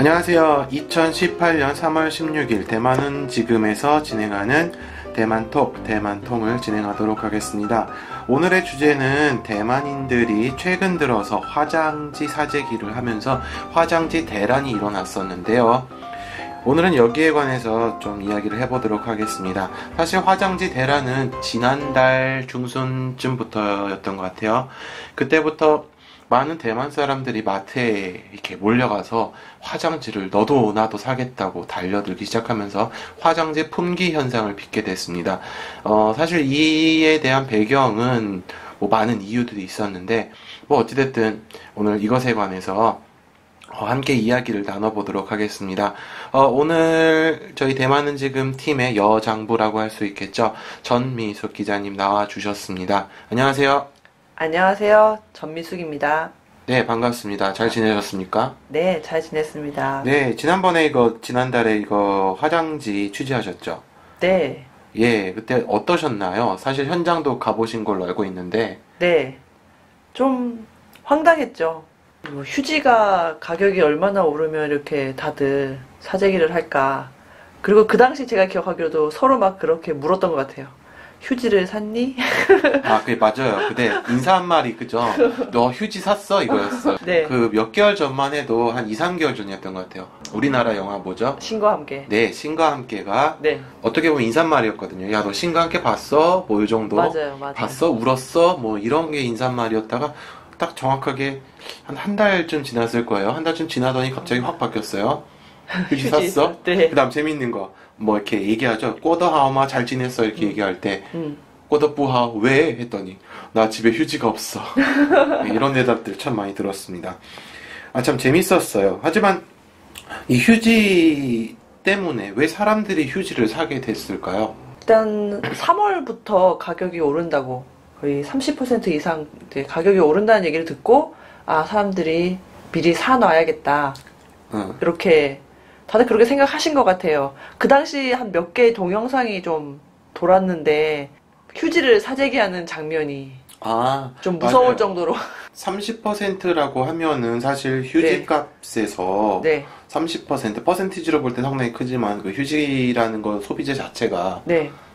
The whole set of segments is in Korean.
안녕하세요. 2018년 3월 16일 대만은 지금에서 진행하는 대만톡, 대만통을 진행하도록 하겠습니다. 오늘의 주제는 대만인들이 최근 들어서 화장지 사재기를 하면서 화장지 대란이 일어났었는데요. 오늘은 여기에 관해서 좀 이야기를 해보도록 하겠습니다. 사실 화장지 대란은 지난달 중순쯤부터였던 것 같아요. 그때부터 많은 대만 사람들이 마트에 이렇게 몰려가서 화장지를 너도 나도 사겠다고 달려들기 시작하면서 화장지 품귀 현상을 빚게 됐습니다. 사실 이에 대한 배경은 많은 이유들이 있었는데 어찌됐든 오늘 이것에 관해서 함께 이야기를 나눠보도록 하겠습니다. 오늘 저희 대만은 지금 팀의 여장부라고 할 수 있겠죠. 전미숙 기자님 나와주셨습니다. 안녕하세요. 안녕하세요. 전미숙입니다. 네, 반갑습니다. 잘 지내셨습니까? 네, 잘 지냈습니다. 네, 지난달에 화장지 취재하셨죠? 네. 예, 그때 어떠셨나요? 사실 현장도 가보신 걸로 알고 있는데. 네. 좀 황당했죠. 휴지가 가격이 얼마나 오르면 이렇게 다들 사재기를 할까. 그리고 그 당시 제가 기억하기로도 서로 막 그렇게 물었던 것 같아요. 휴지를 샀니? 그게 맞아요. 근데 인사 한 마리, 그죠? 너 휴지 샀어? 이거였어요. 네. 그 몇 개월 전만 해도 한 2, 3개월 전이었던 것 같아요. 우리나라 영화 뭐죠? 신과 함께. 네, 신과 함께가 네. 어떻게 보면 인사말이었거든요. 야, 너 신과 함께 봤어? 이 정도. 맞아요. 봤어? 울었어? 이런 게 인사말이었다가 딱 정확하게 한 달쯤 지났을 거예요. 한 달쯤 지나더니 갑자기 확 바뀌었어요. 휴지 샀어? 네. 그 다음 재밌는 거. 이렇게 얘기하죠. 꼬더하오마 잘 지냈어? 이렇게 얘기할 때. 꼬더뿌하오 왜? 했더니 나 집에 휴지가 없어. 이런 대답들 참 많이 들었습니다. 참 재밌었어요. 하지만 이 휴지 때문에 왜 사람들이 휴지를 사게 됐을까요? 일단 3월부터 가격이 오른다고 거의 30% 이상 가격이 오른다는 얘기를 듣고 사람들이 미리 사놔야겠다. 이렇게 다들 그렇게 생각하신 것 같아요. 그 당시 한 몇 개의 동영상이 좀 돌았는데 휴지를 사재기하는 장면이 좀 무서울 맞아요. 정도로 30%라고 하면은 사실 휴지 값에서 30% 퍼센티지로 볼 때 상당히 크지만 그 휴지라는 건 소비재 자체가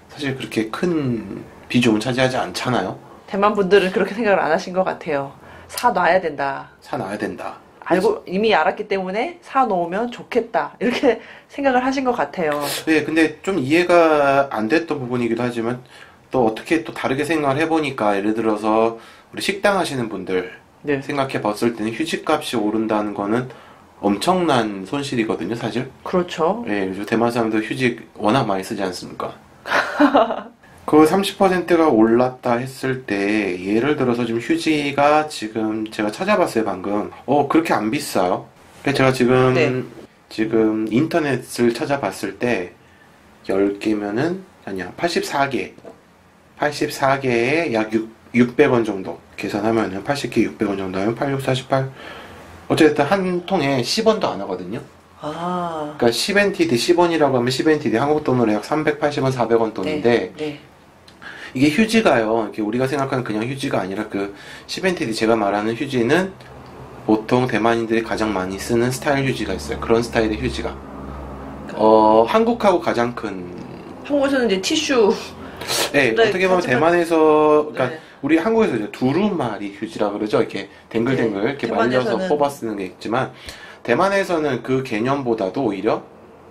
사실 그렇게 큰 비중을 차지하지 않잖아요. 대만 분들은 그렇게 생각을 안 하신 것 같아요. 사놔야 된다. 사놔야 된다. 이미 알았기 때문에 사놓으면 좋겠다. 이렇게 생각을 하신 것 같아요. 네, 근데 좀 이해가 안 됐던 부분이기도 하지만 또 어떻게 또 다르게 생각을 해보니까 예를 들어서 우리 식당 하시는 분들 생각해 봤을 때는 휴지값이 오른다는 거는 엄청난 손실이거든요, 사실. 그렇죠. 네, 요즘 대만 사람들 휴지 워낙 많이 쓰지 않습니까? 그 30%가 올랐다 했을 때 예를 들어서 지금 휴지가 지금 제가 찾아봤어요, 방금. 그렇게 안 비싸요. 제가 지금 인터넷을 찾아봤을 때 10개면은 아니야, 84개에 약 600원 정도 계산하면은 80개 600원 정도 하면 86, 48 어쨌든 한 통에 10원도 안 하거든요. 그러니까 10NTD 10원이라고 하면 10NTD 한국 돈으로 약 380원, 400원 돈인데 이게 휴지가요. 이렇게 우리가 생각하는 그냥 휴지가 아니라 그 10NTD 제가 말하는 휴지는 보통 대만인들이 가장 많이 쓰는 스타일 휴지가 있어요. 그런 스타일의 휴지가. 한국하고 가장 큰. 한국에서는 이제 티슈. 네, 어떻게 보면 대만에서, 그러니까 우리 한국에서 이제 두루마리 휴지라 그러죠. 이렇게 댕글댕글 이렇게 말려서 뽑아 쓰는 게 있지만 대만에서는 그 개념보다도 오히려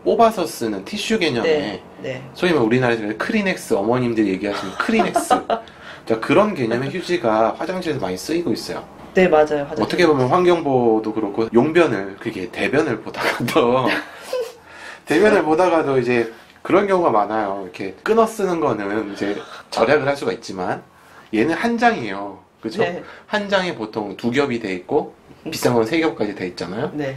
뽑아서 쓰는 티슈 개념에 소위 말해 우리나라에서 크리넥스 어머님들이 얘기하시는 크리넥스 그런 개념의 휴지가 화장실에서 많이 쓰이고 있어요. 네, 맞아요. 어떻게 보면 환경보호도 그렇고 용변을 그게 대변을 보다가도 이제 그런 경우가 많아요. 이렇게 끊어 쓰는 거는 이제 절약을 할 수가 있지만 얘는 한 장이에요. 그죠? 한 장에 보통 2겹이 돼 있고 비싼 건 3겹까지 돼 있잖아요. 근데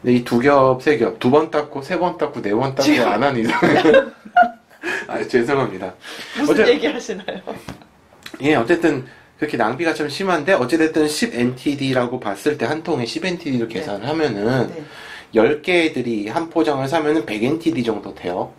이 2겹, 3겹, 2번 닦고, 3번 닦고, 4번 닦고 안 하는 이상. 죄송합니다. 무슨 얘기 하시나요? 예, 어쨌든 그렇게 낭비가 좀 심한데 어찌됐든 10NTD라고 봤을 때 한 통에 10NTD로 계산을 하면은 10개들이 한 포장을 사면은 100NTD 정도 돼요.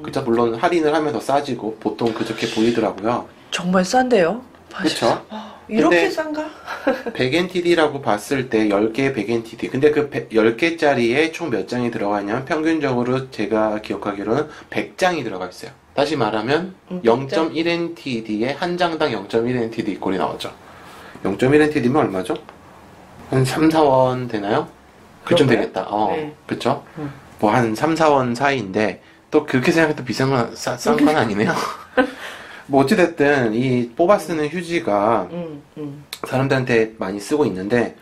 그쵸? 물론 할인을 하면 더 싸지고 보통 그렇게 보이더라고요. 정말 싼데요? 그쵸? 이렇게 싼가? 100NTD라고 봤을 때 10개 100NTD. 근데 그 10개짜리에 총 몇 장이 들어가 있냐면 평균적으로 제가 기억하기로는 100장이 들어가 있어요. 다시 말하면 0.1NTD에 한 장당 0.1NTD 꼴이 나오죠. 0.1NTD면 얼마죠? 한 3, 4원 되나요? 그쯤 되겠다. 네. 그쵸? 뭐 한 3, 4원 사이인데 또 그렇게 생각해도 비싼 건, 싼 건 아니네요. 뭐 어찌됐든 이 뽑아 쓰는 휴지가 사람들한테 많이 쓰고 있는데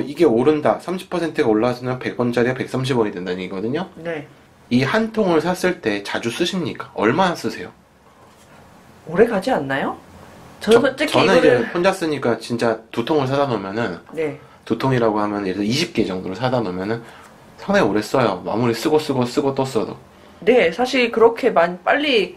이게 오른다. 30%가 올라서는 100원짜리가 130원이 된다는 얘기거든요. 네. 이 한 통을 샀을 때 자주 쓰십니까? 얼마나 쓰세요? 오래 가지 않나요? 저는 솔직히 저는 이제 혼자 쓰니까 진짜 2통을 사다 놓으면은 네. 2통이라고 하면 예를 들어 20개 정도를 사다 놓으면은 상당히 오래 써요. 아무리 쓰고 또 써도. 네, 사실 그렇게 빨리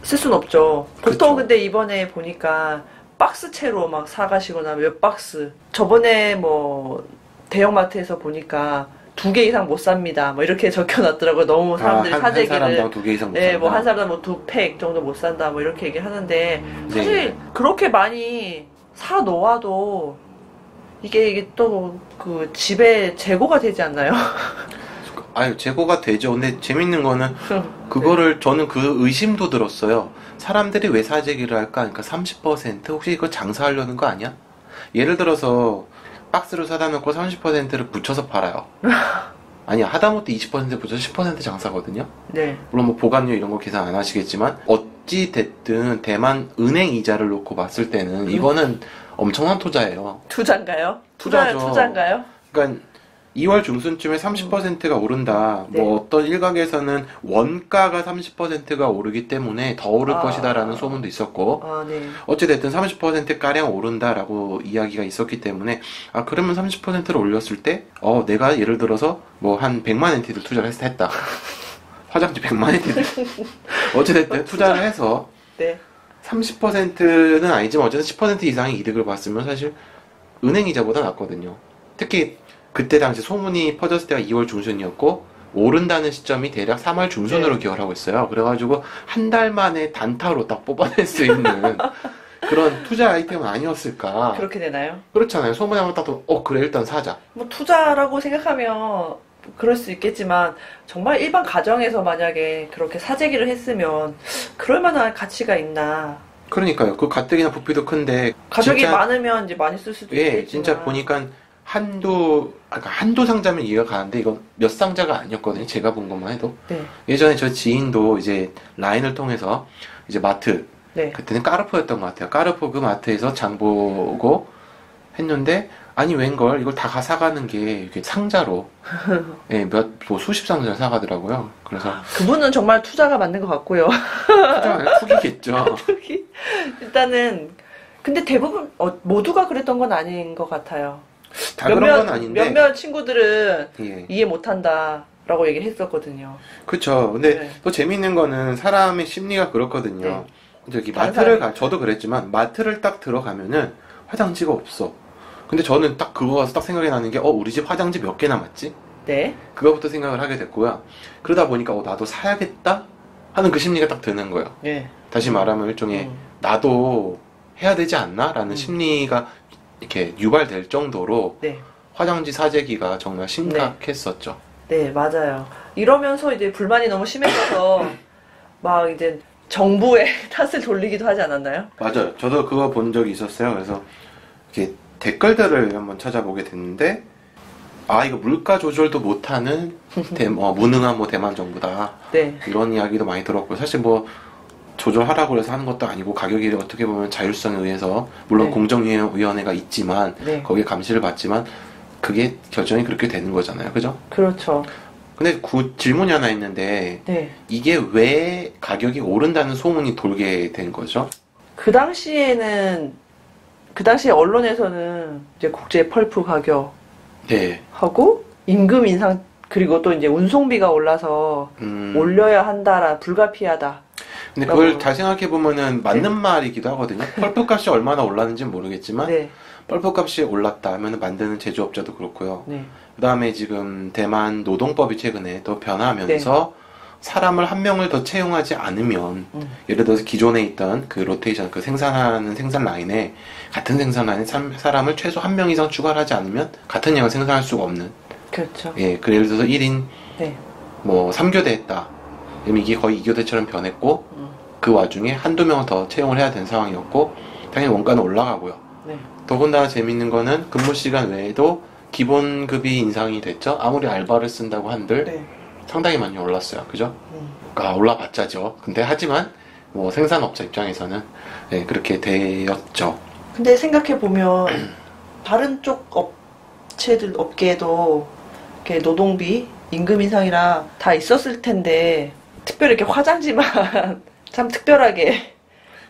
쓸 순 없죠. 보통 그쵸. 근데 이번에 보니까 박스채로 막 사가시거나 몇 박스. 저번에 뭐 대형마트에서 보니까 2개 이상 못 삽니다. 뭐 이렇게 적혀놨더라고요. 너무 사람들이 사재기를. 한 사람당 2개 이상 못 산다. 네, 뭐 한 사람당 뭐 2팩 정도 못 산다. 뭐 이렇게 얘기를 하는데 사실 네. 그렇게 많이 사 놓아도 이게 또 그 집에 재고가 되지 않나요? 아유, 재고가 되죠. 근데 재밌는 거는 그거를 저는 그 의심도 들었어요. 사람들이 왜 사재기를 할까? 그러니까 30% 혹시 이거 장사하려는 거 아니야? 예를 들어서 박스로 사다 놓고 30%를 붙여서 팔아요. 아니야, 하다못해 20% 붙여서 10% 장사거든요. 네. 물론 뭐 보관료 이런 거 계산 안 하시겠지만 어찌 됐든 대만 은행 이자를 놓고 봤을 때는 이거는 엄청난 투자예요. 투자인가요? 투자죠. 투자인가요? 그러니까 2월 중순쯤에 30%가 오른다. 네. 뭐 어떤 일각에서는 원가가 30%가 오르기 때문에 더 오를 것이다라는 소문도 있었고 네. 어찌됐든 30%가량 오른다라고 이야기가 있었기 때문에 그러면 30%를 올렸을 때 내가 예를 들어서 뭐 한 100만 NT를 투자를 했다. 화장지 100만 NT를 어찌됐든 투자를 해서 네. 30%는 아니지만 어쨌든 10% 이상의 이득을 봤으면 사실 은행이자보다 낫거든요. 특히 그때 당시 소문이 퍼졌을 때가 2월 중순이었고 오른다는 시점이 대략 3월 중순으로 기억을 하고 있어요. 그래가지고 한 달 만에 단타로 딱 뽑아낼 수 있는 그런 투자 아이템은 아니었을까. 그렇게 되나요? 그렇잖아요. 소문이 한번 딱 그래 일단 사자. 뭐 투자라고 생각하면 그럴 수 있겠지만 정말 일반 가정에서 만약에 그렇게 사재기를 했으면 그럴 만한 가치가 있나. 그러니까요. 그 가뜩이나 부피도 큰데 가격이 진짜, 많으면 이제 많이 쓸 수도 있겠지만 진짜 보니까 한두 상자면 이해가 가는데 이건 몇 상자가 아니었거든요. 제가 본 것만 해도. 네. 예전에 저 지인도 이제 라인을 통해서 이제 마트 네. 그때는 까르포였던 것 같아요. 까르포 그 마트에서 장 보고 했는데 아니 웬걸 이걸 다 사가는 게 이렇게 상자로 뭐 수십 상자를 사가더라고요. 그래서 그분은 정말 투자가 맞는 것 같고요. 투자가 투기겠죠. 투기. 일단은 근데 대부분 모두가 그랬던 건 아닌 것 같아요. 다 그런 건 아닌데 몇몇 친구들은 이해 못한다라고 얘기를 했었거든요. 그쵸. 근데 또 재밌는 거는 사람의 심리가 그렇거든요. 저기 마트를 저도 그랬지만 마트를 딱 들어가면은 화장지가 없어. 근데 저는 딱 그거 가서 딱 생각이 나는 게 우리 집 화장지 몇 개 남았지? 네. 그거부터 생각을 하게 됐고요. 그러다 보니까 나도 사야겠다 하는 그 심리가 딱 드는 거예요. 네. 다시 말하면 일종의 나도 해야 되지 않나? 라는 심리가 이렇게 유발될 정도로 화장지 사재기가 정말 심각했었죠. 네, 맞아요. 이러면서 이제 불만이 너무 심해져서 막 이제 정부의 탓을 돌리기도 하지 않았나요? 맞아요. 저도 그거 본 적이 있었어요. 그래서 이렇게 댓글들을 한번 찾아보게 됐는데 이거 물가 조절도 못하는 무능한 대만 정부다. 네. 이런 이야기도 많이 들었고 사실 뭐 조절하라고 해서 하는 것도 아니고 가격이 어떻게 보면 자율성에 의해서 물론 공정위원회가 있지만 거기에 감시를 받지만 그게 결정이 그렇게 되는 거잖아요. 그죠? 그렇죠. 근데 질문이 하나 있는데 이게 왜 가격이 오른다는 소문이 돌게 된 거죠? 그 당시에 언론에서는 이제 국제 펄프 가격 하고 임금 인상 그리고 또 이제 운송비가 올라서 올려야 한다라 불가피하다. 근데 그걸 잘 생각해 보면은 맞는 말이기도 하거든요. 펄프 값이 얼마나 올랐는지는 모르겠지만 펄프 값이 올랐다 하면 만드는 제조업자도 그렇고요. 그다음에 지금 대만 노동법이 최근에 또 변하면서 사람을 한 명을 더 채용하지 않으면 예를 들어서 기존에 있던 그 로테이션 그 생산하는 생산 라인에 같은 생산 라인에 사람을 최소 한 명 이상 추가를 하지 않으면 같은 양을 생산할 수가 없는. 그렇죠. 예, 그 예를 들어서 1인 네. 뭐 3교대 했다. 그러면 이게 거의 2교대처럼 변했고 그 와중에 한두 명을 더 채용을 해야 되는 상황이었고 당연히 원가는 올라가고요. 네. 더군다나 재밌는 거는 근무 시간 외에도 기본급이 인상이 됐죠. 아무리 알바를 쓴다고 한들 네. 상당히 많이 올랐어요. 그죠? 올라봤자죠. 근데 하지만 뭐 생산업자 입장에서는 네, 그렇게 되었죠. 근데 생각해보면 다른 쪽 업계에도 이렇게 노동비, 임금 인상이랑 다 있었을 텐데 특별히 이렇게 화장지만 참 특별하게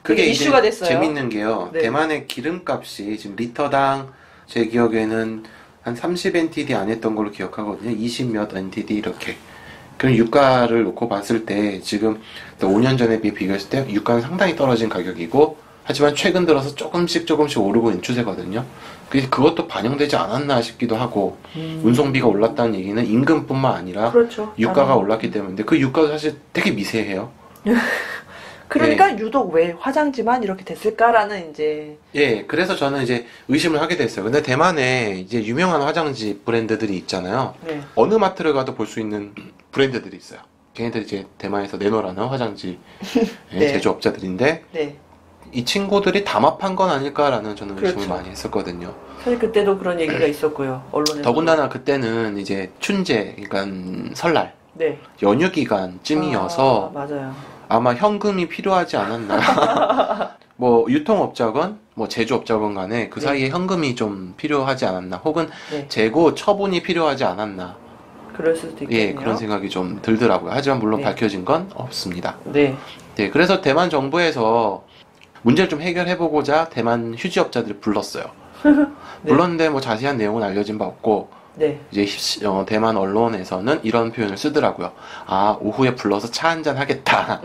그게 이슈가 됐어요. 재밌는 게요. 네. 대만의 기름값이 지금 리터당 제 기억에는 한 30 NTD 안 했던 걸로 기억하거든요. 20 몇 NTD 이렇게. 그럼 유가를 놓고 봤을 때 지금 5년 전에 비교했을 때 유가는 상당히 떨어진 가격이고 하지만 최근 들어서 조금씩 오르고 있는 추세거든요. 그것도 반영되지 않았나 싶기도 하고 운송비가 올랐다는 얘기는 임금뿐만 아니라 그렇죠. 유가가 올랐기 때문에 그 유가도 사실 되게 미세해요. 그러니까 네. 유독 왜 화장지만 이렇게 됐을까라는 이제 예, 그래서 저는 이제 의심을 하게 됐어요. 근데 대만에 이제 유명한 화장지 브랜드들이 있잖아요. 네. 어느 마트를 가도 볼 수 있는 브랜드들이 있어요. 걔네들이 이제 대만에서 내놓으라는 화장지 네. 제조업자들인데 네. 이 친구들이 담합한 건 아닐까라는 저는 의심을 그렇죠. 많이 했었거든요. 사실 그때도 그런 얘기가 있었고요. 언론에서. 더군다나 그때는 이제 춘제, 그러니까 설날, 네. 연휴 기간쯤이어서 맞아요. 아마 현금이 필요하지 않았나. 뭐 유통업자건 뭐 제조업자건 간에 그 사이에 현금이 좀 필요하지 않았나. 혹은 네. 재고 처분이 필요하지 않았나. 그럴 수도 있겠네요. 예, 그런 생각이 좀 들더라고요. 하지만 물론 네. 밝혀진 건 없습니다. 네. 네, 그래서 대만 정부에서 문제를 좀 해결해보고자 대만 휴지업자들을 불렀어요. 네. 불렀는데 뭐 자세한 내용은 알려진 바 없고 네. 이제 대만 언론에서는 이런 표현을 쓰더라고요. 아, 오후에 불러서 차 한잔 하겠다.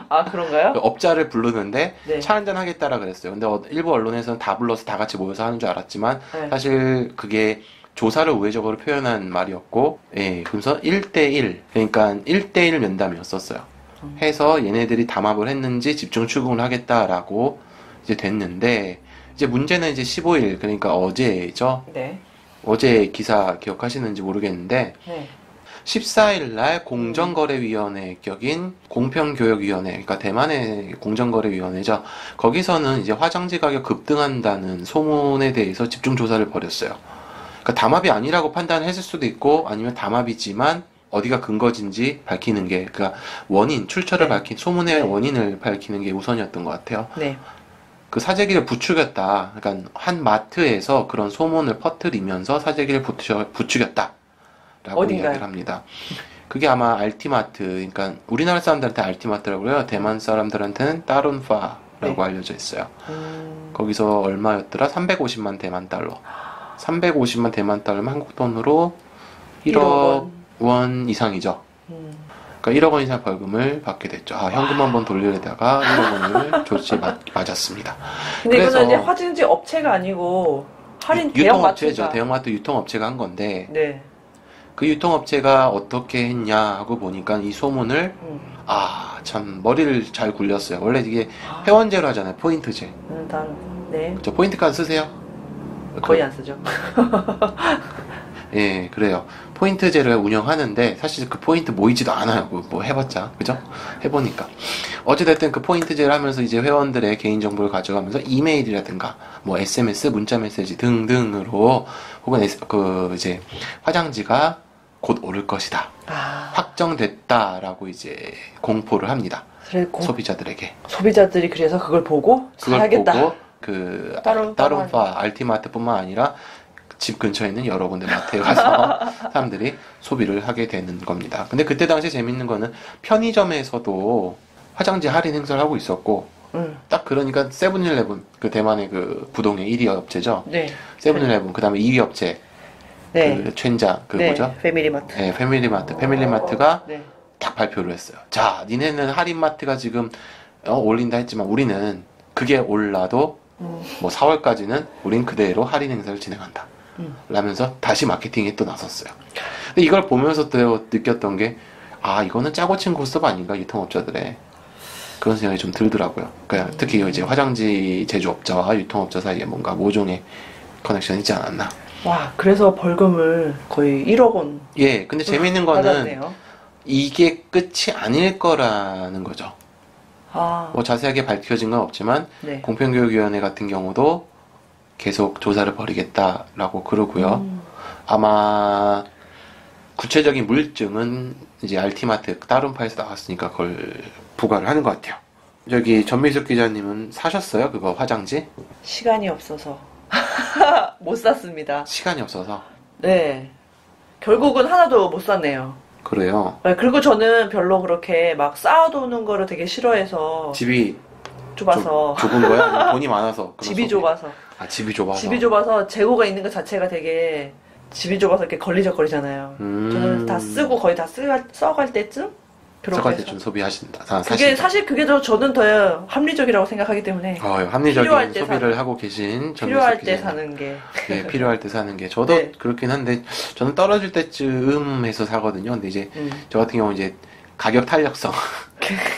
아, 그런가요? 업자를 부르는데 네. 차 한잔 하겠다라 그랬어요. 근데 일부 언론에서는 다 불러서 다 같이 모여서 하는 줄 알았지만 네. 사실 그게 조사를 우회적으로 표현한 말이었고, 예, 그래서 1대1, 그러니까 1대1 면담이었었어요. 해서 얘네들이 담합을 했는지 집중 출근을 하겠다라고 이제 됐는데, 이제 문제는 이제 15일, 그러니까 어제죠. 네. 어제 기사 기억하시는지 모르겠는데, 네. 14일 날 공정거래위원회 격인 공평교역위원회, 그러니까 대만의 공정거래위원회죠. 거기서는 이제 화장지 가격 급등한다는 소문에 대해서 집중 조사를 벌였어요. 그러니까 담합이 아니라고 판단했을 수도 있고 아니면 담합이지만 어디가 근거진지 밝히는 게, 그러니까 원인, 출처를 밝힌 소문의 원인을 밝히는 게 우선이었던 것 같아요. 네. 그 사재기를 부추겼다. 그러니까 한 마트에서 그런 소문을 퍼뜨리면서 사재기를 부추겼다라고 어딘가요? 이야기를 합니다. 그게 아마 알티마트, 그러니까 우리나라 사람들한테 알티마트라고 해요. 대만 사람들한테는 따룬파라고 네. 알려져 있어요. 거기서 얼마였더라? 350만 대만 달러. 350만 대만 달러면 한국 돈으로 1억 원 이상이죠. 그러니까 1억 원 이상 벌금을 받게 됐죠. 아, 현금 한번 돌리려다가 1억 원을 조치 맞았습니다. 근데 그래서 이거는 이제 화장지 업체가 아니고 할인 유통업체죠. 대형마트가. 대형마트 유통업체가 한 건데 네. 그 유통업체가 어떻게 했냐 하고 보니까 이 소문을 참 머리를 잘 굴렸어요. 원래 이게 회원제로 하잖아요. 포인트제. 네. 그렇죠. 포인트 카드 쓰세요? 거의 안 쓰죠. 예, 그래요. 포인트제를 운영하는데 사실 그 포인트 모이지도 않아요. 뭐 해봤자, 그죠? 해보니까 어찌됐든 그 포인트제를 하면서 이제 회원들의 개인정보를 가져가면서 이메일이라든가 뭐 SMS, 문자메시지 등등으로 혹은 이제 화장지가 곧 오를 것이다, 확정됐다라고 이제 공포를 합니다. 소비자들에게. 소비자들이 그래서 그걸 보고 사야겠다. 보고 그 따룬파 알티마트뿐만 아니라 집 근처에 있는 여러 군데 마트에 가서 사람들이 소비를 하게 되는 겁니다. 근데 그때 당시에 재밌는 거는 편의점에서도 화장지 할인 행사를 하고 있었고, 딱 그러니까 세븐일레븐, 그 대만의 그 부동의 1위 업체죠. 네. 세븐일레븐, 그 다음에 2위 업체, 네. 그 첸자, 그 뭐죠? 패밀리마트. 네, 패밀리마트가 네. 딱 발표를 했어요. 자, 니네는 할인마트가 지금 올린다 했지만 우리는 그게 올라도 뭐 4월까지는 우린 그대로 할인 행사를 진행한다. 라면서 다시 마케팅에 또 나섰어요. 근데 이걸 보면서 또 느꼈던 게, 아 이거는 짜고 친 고스톱 아닌가 유통업자들의 그런 생각이 좀 들더라고요. 그러니까 특히 이제 화장지 제조업자와 유통업자 사이에 뭔가 모종의 커넥션이 있지 않았나. 와, 그래서 벌금을 거의 1억 원. 예, 근데 재미있는 거는 받았네요. 이게 끝이 아닐 거라는 거죠. 아, 뭐 자세하게 밝혀진 건 없지만 네. 공평교육위원회 같은 경우도 계속 조사를 벌이겠다라고 그러고요. 아마 구체적인 물증은 이제 알티마트 따론파에서 나왔으니까 그걸 부과를 하는 것 같아요. 저기 전미숙 기자님은 사셨어요? 그거 화장지? 시간이 없어서 못 샀습니다. 시간이 없어서. 네. 결국은 하나도 못 샀네요. 그래요. 네, 그리고 저는 별로 그렇게 막 쌓아두는 거를 되게 싫어해서 집이 좁아서 좁은 거야? 아니면 돈이 많아서? 그런 집이 소리? 좁아서 아 집이 좁아서. 집이 좁아서 재고가 있는 것 자체가 되게 집이 좁아서 이렇게 걸리적거리잖아요. 저는 다 쓰고 거의 다 써갈 때쯤 그렇게 써갈 해서. 때쯤 소비하신다. 그게 사실 그게 저는 더 합리적이라고 생각하기 때문에 합리적인 필요할 때 소비를 하고 계신 전미숙 필요할 때 기자님. 사는 게 네, 필요할 때 사는 게 저도 네. 그렇긴 한데 저는 떨어질 때쯤 해서 사거든요. 근데 이제 저 같은 경우 이제 가격 탄력성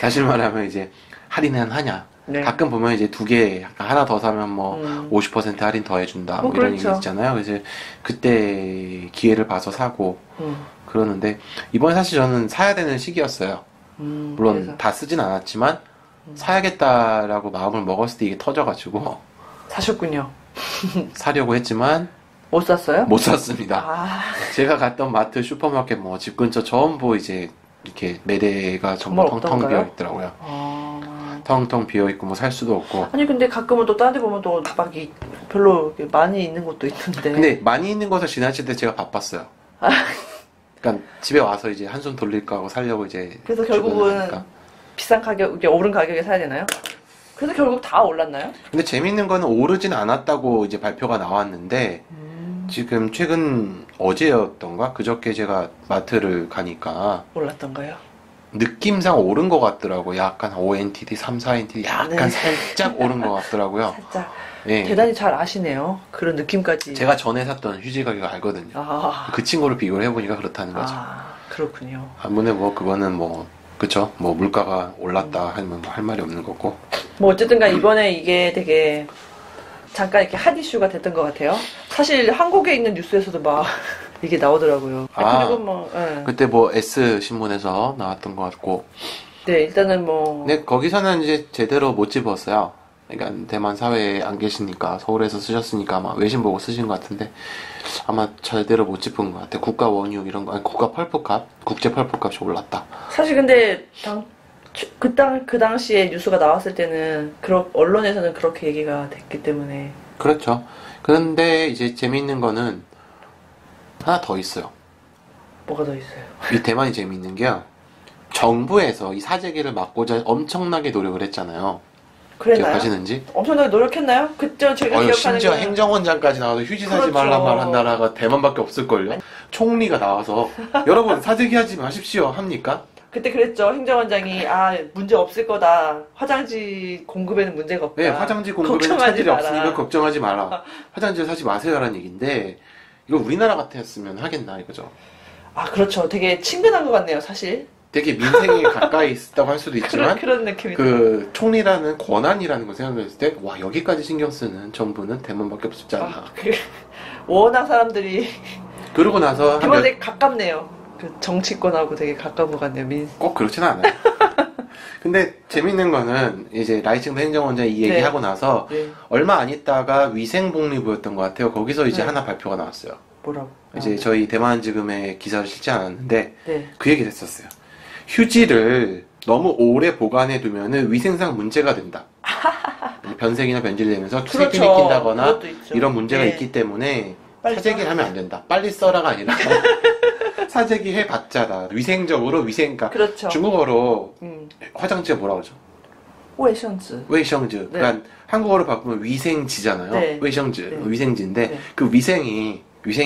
사실 말하면 이제 할인은 하냐. 네. 가끔 보면 이제 두 개 하나 더 사면 뭐 50% 할인 더 해준다 뭐 이런 그렇죠. 얘기 있잖아요. 그래서 그때 기회를 봐서 사고 그러는데 이번에 사실 저는 사야 되는 시기였어요. 물론 그래서. 다 쓰진 않았지만 사야겠다라고 마음을 먹었을 때 이게 터져가지고 사셨군요. 사려고 했지만 못 샀어요? 못 샀습니다. 아, 제가 갔던 마트, 슈퍼마켓 뭐 집 근처 전부 이제 이렇게 매대가 전부 정말 텅텅 없던가요? 비어 있더라고요. 아. 텅텅 비어 있고 뭐 살 수도 없고. 아니 근데 가끔은 또 다른 데 보면 또 막 별로 이렇게 많이 있는 곳도 있는데. 근데 많이 있는 곳을 지나칠 때 제가 바빴어요. 그러니까 집에 와서 이제 한숨 돌릴까 하고 살려고 이제. 그래서 결국은 주문하니까. 비싼 가격, 이게 오른 가격에 사야 되나요? 그래서 결국 다 올랐나요? 근데 재밌는 거는 오르진 않았다고 이제 발표가 나왔는데 지금 최근 어제였던가 그저께 제가 마트를 가니까 올랐던가요? 느낌상 오른 것 같더라고요. 약간 5NTD, 3, 4NTD 약간 네. 살짝 오른 것 같더라고요. 살짝 예. 대단히 잘 아시네요. 그런 느낌까지. 제가 전에 샀던 휴지 가격 알거든요. 아, 그 친구를 비교를 해보니까 그렇다는 거죠. 그렇군요. 한번에 뭐 그거는 뭐 그쵸? 뭐 물가가 올랐다 하면 뭐 할 말이 없는 거고. 뭐 어쨌든간 이번에 이게 되게 잠깐 이렇게 핫 이슈가 됐던 것 같아요. 사실 한국에 있는 뉴스에서도 막 이게 나오더라고요. 그리고 뭐, 예. 그때 뭐 S 신문에서 나왔던 것 같고. 네, 일단은 뭐. 네, 거기서는 이제 제대로 못 집었어요. 그러니까 대만 사회에 안 계시니까 서울에서 쓰셨으니까 아마 외신 보고 쓰신 것 같은데 아마 제대로 못 짚은 것 같아요. 국가 원유 이런 거, 아니 국가 펄프값, 국제 펄프값이 올랐다. 사실 근데 그 당시에 뉴스가 나왔을 때는 언론에서는 그렇게 얘기가 됐기 때문에. 그렇죠. 그런데 이제 재미있는 거는 하나 더 있어요. 뭐가 더 있어요? 이 대만이 재미있는 게요. 정부에서 이 사재기를 막고자 엄청나게 노력을 했잖아요. 그랬나요? 기억하시는지? 엄청나게 노력했나요? 그때 제가 기억하는 심지어 건 행정원장까지 나와서 휴지 사지 그렇죠. 말란 말 한 나라가 대만밖에 없을걸요? 총리가 나와서 여러분 사재기 하지 마십시오 합니까? 그때 그랬죠. 행정원장이 문제 없을 거다. 화장지 공급에는 문제가 없다. 네, 화장지 공급에는 걱정하지 차질이 마라. 없으니까 걱정하지 마라. 화장지를 사지 마세요라는 얘기인데 이거 우리나라 같았으면 하겠나 이거죠. 그렇죠. 되게 친근한 것 같네요, 사실. 되게 민생에 가까이 있다고 할 수도 있지만 그런 느낌이. 그 총리라는 권한이라는 걸 생각했을 때 와 여기까지 신경 쓰는 정부는 대만밖에 없지 않나. 워낙 사람들이 그러고 나서 그거 되게 가깝네요. 그 정치권하고 되게 가까운 것 같네요. 꼭 그렇지는 않아요. 근데 재밌는 거는 이제 라이칭 행정원장이 이 얘기하고 나서 네. 얼마 안 있다가 위생복리부였던 것 같아요. 거기서 이제 네. 하나 발표가 나왔어요. 뭐라고? 이제 저희 대만지금의 기사를 실지 않았는데 네. 그 얘기를 했었어요. 휴지를 너무 오래 보관해 두면은 위생상 문제가 된다. 변색이나 변질되면서 그렇죠. 세균이 낀다거나 그것도 있죠. 이런 문제가 네. 있기 때문에 빨리 사재기를 하면 안 된다. 빨리 써라가 아니라 사재기 해봤자다. 위생적으로 위생가. 그렇죠. 중국어로 화장지가 뭐라고 하죠? 웨이션즈. 웨이성즈. 네. 그러니까 한국어로 바꾸면 위생지잖아요. 네. 웨이성즈. 네. 위생지인데 네. 그 위생이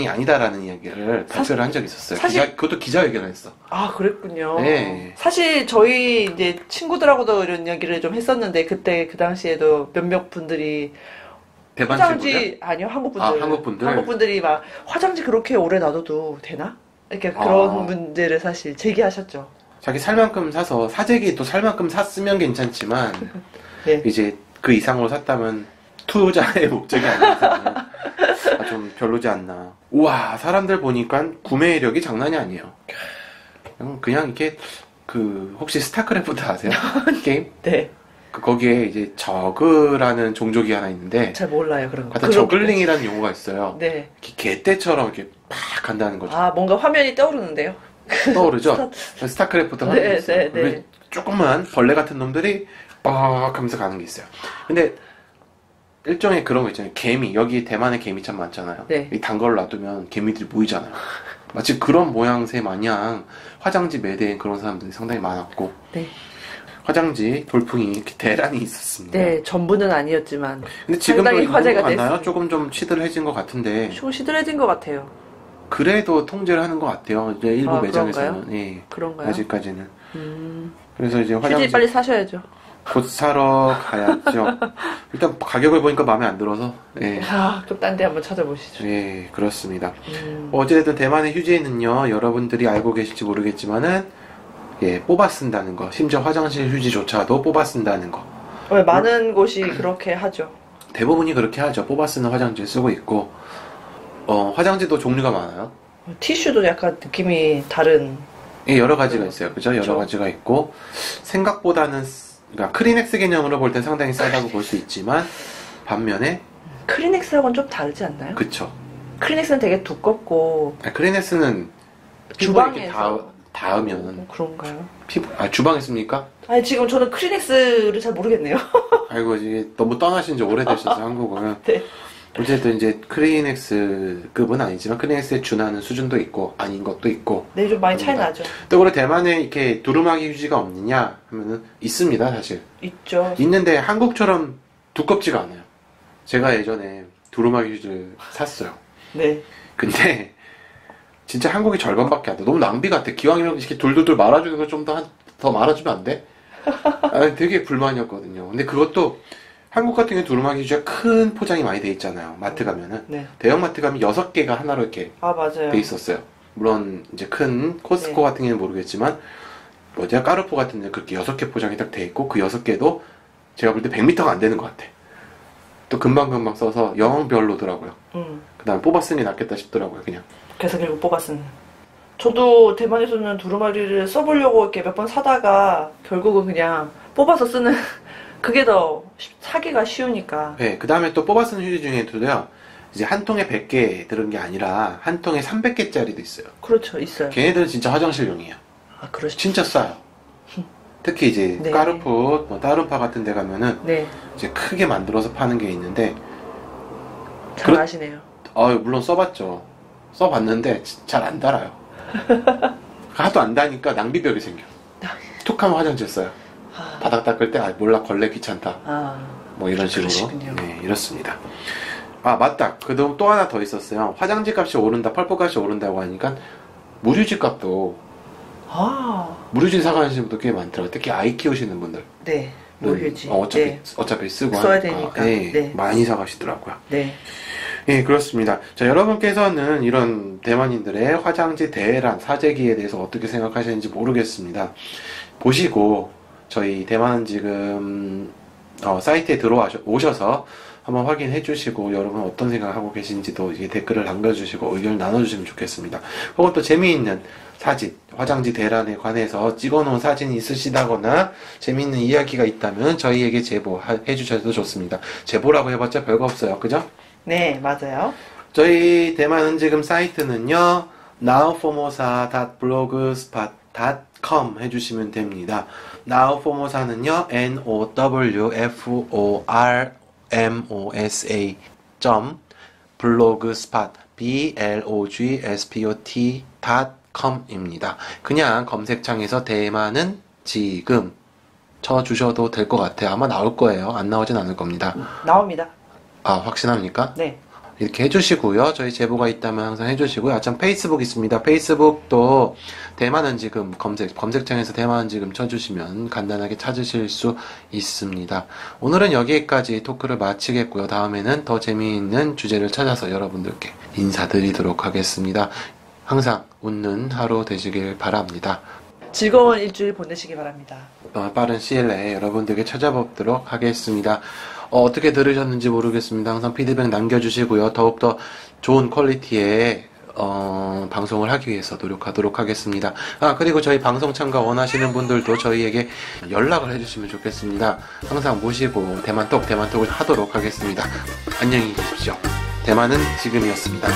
아니다라는 이야기를 발표를 한 적이 있었어요. 그것도 기자회견을 했어. 그랬군요. 네. 사실 저희 이제 친구들하고도 이런 이야기를 좀 했었는데 그때 그 당시에도 몇몇 분들이 대만 화장지 친구들? 아니요 한국 분들 한국 분들? 막 화장지 그렇게 오래 놔둬도 되나? 이렇게 그런 문제를 사실 제기하셨죠. 자기 살 만큼 사서 사재기 또 살 만큼 샀으면 괜찮지만 네. 이제 그 이상으로 샀다면 투자의 목적이 아니라서 좀 별로지 않나. 우와, 사람들 보니까 구매력이 장난이 아니에요. 그냥 이렇게 혹시 스타크래프트 아세요? 게임? 네. 거기에 이제 저그라는 종족이 하나 있는데 잘 몰라요 그런 거. 하여튼 저글링이라는 용어가 있어요. 네. 이렇게 개떼처럼 이렇게 팍 간다는 거죠. 아 뭔가 화면이 떠오르는데요. 떠오르죠? 스타크래프트 화면이 네, 있어요. 네, 네. 조그만 벌레 같은 놈들이 빡 하면서 가는 게 있어요. 근데 일종의 그런 거 있잖아요. 개미. 여기 대만에 개미 참 많잖아요. 네. 이 단 걸 놔두면 개미들이 모이잖아요. 마치 그런 모양새 마냥 화장지 매대인 그런 사람들이 상당히 많았고 네. 화장지 돌풍이 이렇게 대란이 있었습니다. 네, 전부는 아니었지만 근데 지금도 상당히 있는 화제가 것 같나요? 됐어요. 조금 좀 시들해진 것 같은데 조금 시들해진 것 같아요. 그래도 통제를 하는 것 같아요. 이제 일부 아, 매장에서는. 그런가요? 예, 그런가요? 아직까지는. 그래서 이제 휴지 화장지 빨리 사셔야죠. 곧 사러 가야죠. 일단 가격을 보니까 마음에 안 들어서. 예. 아, 그럼 딴 데 한번 찾아보시죠. 예, 그렇습니다. 어쨌든 대만의 휴지는요, 여러분들이 알고 계실지 모르겠지만은, 예, 뽑아 쓴다는 거. 심지어 화장실 휴지조차도 뽑아 쓴다는 거. 왜 많은 곳이 그렇게 하죠. 대부분이 그렇게 하죠. 뽑아 쓰는 화장지 쓰고 있고, 화장지도 종류가 많아요. 티슈도 약간 느낌이 다른. 예, 여러 가지가 있어요. 그죠? 여러 그렇죠. 가지가 있고, 생각보다는, 그러니까 크리넥스 개념으로 볼 땐 상당히 싸다고 볼 수 있지만, 반면에, 크리넥스하고는 좀 다르지 않나요? 그쵸. 크리넥스는 되게 두껍고 크리넥스는 피부에 이렇게 주방에서 닿으면 그런가요? 주방에 씁니까? 아니 지금 저는 크리넥스를 잘 모르겠네요. 아이고, 이게 너무 떠나신 지 오래되셔서 한국은. 네. 어쨌든 이제 크리넥스급은 아니지만 크리넥스에 준하는 수준도 있고 아닌 것도 있고. 네, 좀 많이 차이 그렇습니다. 나죠. 또 그리고 대만에 이렇게 두루마기 휴지가 없느냐 하면은 있습니다, 사실. 있죠. 있는데 한국처럼 두껍지가 않아요. 제가 예전에 두루마기 휴지를 샀어요. 네. 근데 진짜 한국이 절반밖에 안 돼. 너무 낭비 같아. 기왕이면 이렇게 돌돌돌 말아주는 거 좀 더 말아주면 안 돼? 되게 불만이었거든요. 근데 그것도 한국 같은 경우 두루마기 휴지가 큰 포장이 많이 돼 있잖아요. 마트 가면은. 네. 대형 마트 가면 6개가 하나로 이렇게 아 맞아요. 돼 있었어요. 물론 이제 큰 코스코 네. 같은 경우는 모르겠지만 뭐냐 까르푸 같은 데는 그렇게 6개 포장이 딱 돼 있고 그 6개도 제가 볼 때 100m가 안 되는 것 같아. 또 금방금방 써서 영 별로더라고요. 그 다음에 뽑아 쓰는 게 낫겠다 싶더라고요, 그냥. 그래서 결국 뽑았은. 저도 대만에서는 두루마리를 써보려고 이렇게 몇 번 사다가 결국은 그냥 뽑아서 쓰는 그게 더 사기가 쉬우니까. 네, 그 다음에 또 뽑아 쓰는 휴지 중에도요, 이제 한 통에 100개 들은 게 아니라 한 통에 300개짜리도 있어요. 그렇죠, 있어요. 걔네들은 진짜 화장실용이에요. 아, 그러시죠. 진짜 싸요. 특히 이제 네. 까르푸, 뭐 따른파 같은 데 가면은 네, 이제 크게 만들어서 파는 게 있는데, 잘 아시네요. 물론 써봤죠. 써봤는데 잘 안 달아요. 하도 안 다니까 낭비벽이 생겨. 툭 하면 화장실 써요. 아, 바닥 닦을 때 몰라 걸레 귀찮다. 아, 뭐 이런 식으로. 그러시군요. 네, 이렇습니다. 아, 맞다. 그다음 또 하나 더 있었어요. 화장지 값이 오른다, 펄프 값이 오른다고 하니까 무료지 값도 아, 무료지 사가시는 분들 꽤 많더라고요. 특히 아이 키우시는 분들. 네, 무료지. 어차피 쓰고 써야 하니까. 되니까. 네, 네. 많이 사가시더라고요. 네, 예, 그렇습니다. 자, 여러분께서는 이런 대만인들의 화장지 대란, 사재기에 대해서 어떻게 생각하시는지 모르겠습니다. 보시고, 저희 대만은 지금, 사이트에 들어오셔서 한번 확인해 주시고, 여러분 어떤 생각하고 계신지도 이게 댓글을 남겨주시고, 의견을 나눠주시면 좋겠습니다. 혹은 또 재미있는 사진, 화장지 대란에 관해서 찍어놓은 사진이 있으시다거나, 재미있는 이야기가 있다면 저희에게 제보해 주셔도 좋습니다. 제보라고 해봤자 별거 없어요. 그죠? 네, 맞아요. 저희 대만 지금 사이트는요, nowformosa.blogspot.com 해주시면 됩니다. nowformosa는요, nowformosa. blogspot blogspot.com입니다. 그냥 검색창에서 대만은 지금 쳐주셔도 될 것 같아요. 아마 나올 거예요. 안 나오진 않을 겁니다. 나옵니다. 아, 확신합니까? 네. 이렇게 해주시고요. 저희 제보가 있다면 항상 해주시고요. 참 페이스북 있습니다. 페이스북도 대만은 지금 검색창에서 대만은 지금 쳐주시면 간단하게 찾으실 수 있습니다. 오늘은 여기까지 토크를 마치겠고요. 다음에는 더 재미있는 주제를 찾아서 여러분들께 인사드리도록 하겠습니다. 항상 웃는 하루 되시길 바랍니다. 즐거운 일주일 보내시기 바랍니다. 빠른 시일 내에 여러분들에게 찾아뵙도록 하겠습니다. 어떻게 들으셨는지 모르겠습니다. 항상 피드백 남겨주시고요. 더욱더 좋은 퀄리티의 방송을 하기 위해서 노력하도록 하겠습니다. 그리고 저희 방송 참가 원하시는 분들도 저희에게 연락을 해주시면 좋겠습니다. 항상 모시고 대만톡을 하도록 하겠습니다. 안녕히 계십시오. 대만은 지금이었습니다.